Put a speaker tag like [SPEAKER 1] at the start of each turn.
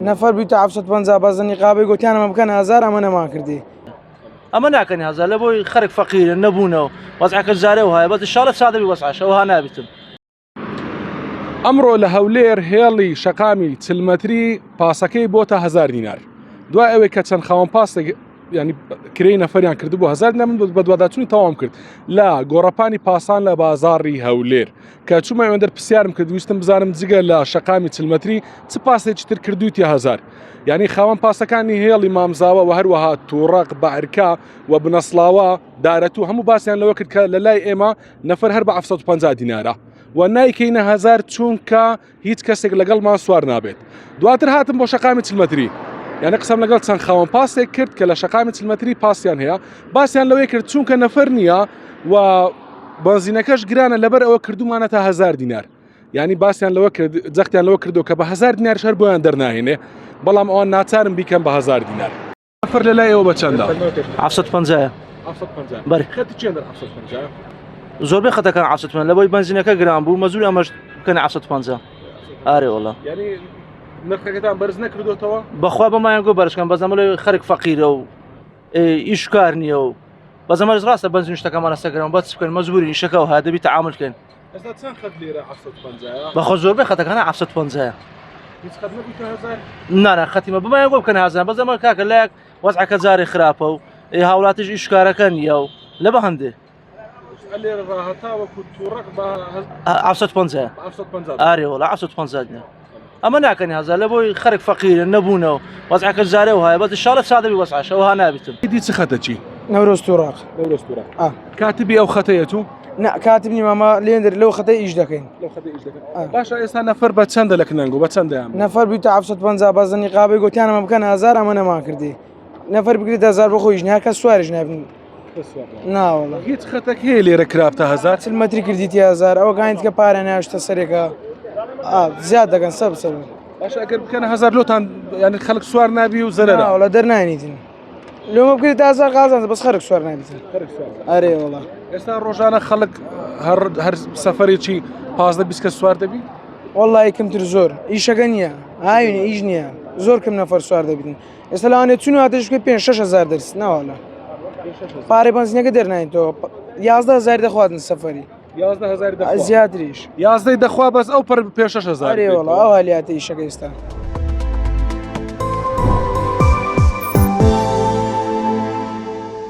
[SPEAKER 1] نفر بیت 750 بازنی قابل گوتیان ما بکن 1000 اما نما کردی
[SPEAKER 2] اما ناكن هذا لبوي خرق فقير نبونه وضعك الزاري وهاي بس ان شاء الله تصادق بوسعه وها نابتم
[SPEAKER 3] ئەمڕۆ لە هەولێر هێڵی شەقامی چلمەتری پاسەکەی بۆتە 1000 دینار دوای ئەوەی کە چەند خاوەن پاسێک ینی کرێی نەفەریان کرد بۆ 1000 دینار من بە دوواداچوونی تەواو کرد لە گۆڕەپانی پاسان لە بازاڕی هەولێر کە چوومە ئەوەندە پرسیارم کرد ویستم بزانم جگە لە شەقامی چلمەتری چ پاسێکی تر کردویتی 1000 ینی خاوەن پاسەکانی هێڵی مامزاوە و هەروەها تووڕق بەعرکا و بنەسڵاوە دارەتوو هەموو باسییان لەوە کرد کە لە لای ئێمە نەفەر هەر بە 750 دینارە و نایکەینە 1000 چونکە هیچ کەسێک لەگەڵمان سوار نابێت دواتر هاتم بۆ شەقامی چلمەتری یعنی قسەم لەگەڵ چەند خاوەن پاسێک کرد کە لە شەقامی چلمەتری پاسیان هەیە باسییان لەوەی کرد چونکە نەفەر نییە و بەنزینەکەش گرانە لەبەر ئەوە کردومانەتە 1000 دینار ینی باسییان لەوە کرد جەختیان لەوە کردو کە بە 1000 دینار شەر بۆیان دەرناهێنێ بەڵام ئەوان ناچارم بیکەم بە 1000 دینار نەفەر لە لای ئەوە بە چەندە
[SPEAKER 2] 750
[SPEAKER 3] 750
[SPEAKER 2] بەری
[SPEAKER 3] خەتی چێندە 750
[SPEAKER 2] زۆربەی خەتەکان 750 لەبووی بنزینەکە گران بوو مەزوری ئەمەش بکەنە 750 ئارێ وەڵا
[SPEAKER 3] ینی نرخەکەتان بەرز نەکردوتەوە
[SPEAKER 2] بەخوا بەمایان گۆ بەرشکەن بەزەمە لەوەی خەرق فەقیرە و ئیشکار نییە و بەزەمەش ڕاستە بنزین شتەکەمانە سەگران بەس بکەن مەزبوری ئیشەکە و ها دەبی تەعاملکەن
[SPEAKER 3] ئێستا چەند خەت لێرە 750
[SPEAKER 2] بەخۆ زۆربەی خەتەکانە 750
[SPEAKER 3] هیچ خەت نەبوویتە 1000
[SPEAKER 2] نانە خەتیمە بەمایان گۆ بکەن هازان بەزەمە کاکە لایەک وەزعەکە جارێ خراپە و هاوڵاتیش ئیشکارەکە نییە و لە بە هەندێ
[SPEAKER 3] لێرە ڕاهەتاوەکو تووڕق بە
[SPEAKER 2] 750
[SPEAKER 3] 750
[SPEAKER 2] ئارێ وەڵا 750 ئەمە ناکەنی هەزار لە بۆی خەرق فەقیرە نەبوونەوە وەزعەکە جارێ وهایە بەس ان شاء الله تصادق بوسعه وها نابتم
[SPEAKER 3] دی چ خەتەچی
[SPEAKER 1] نوروز توراق
[SPEAKER 3] نەورۆز تووڕق
[SPEAKER 1] اه
[SPEAKER 3] کاتبی ئەو خەتەیە تو
[SPEAKER 1] نا كاتبني ماما ليندر لو خطي ايش دكين
[SPEAKER 3] لەو خەتە ئیش دەکەن باشە ئێستا نەفەر بە چەندە لە کنەنگۆ بە چەندەیان
[SPEAKER 1] نفر بیت 750 بازنی قابل گوتیان ما بکن 1000 اما نما کردی نفر بگرید 1000 بخویش نه کس سوارش نبین نا والله
[SPEAKER 3] هیچ خەتەک هەیە لێرە کراپتە 1000
[SPEAKER 1] سلمتری کردیتی 1000 او كانت كبارة ناشتا سريكا زيادة كان سب
[SPEAKER 3] باشە ئەگەر بکەنە 1000 لۆتان ینی خەڵک سوار نابی و
[SPEAKER 1] لا
[SPEAKER 3] زەرەرە
[SPEAKER 1] والله درنانيتين لو ما بقريت 1000 غازان بس خرج سوار نابيتين اري والله
[SPEAKER 3] ئێستا ڕۆژانە خەڵک هەر سەفەرێکی 15-20 کەس سوار دەبی
[SPEAKER 1] والله كم تر زور ايش غنيا هاي ايش نيا زور كم نفر سوار دبيتين استلانه تشنو هاتش كي 6000 درس نا والله باري بنزينه درناين تو 11000 دخوادن سفري
[SPEAKER 3] 11000 دەخوا
[SPEAKER 1] زيادريش
[SPEAKER 3] 11 دەخوا بەس ئەو پێ 6000
[SPEAKER 1] اري والله اولياتي ايش كيستا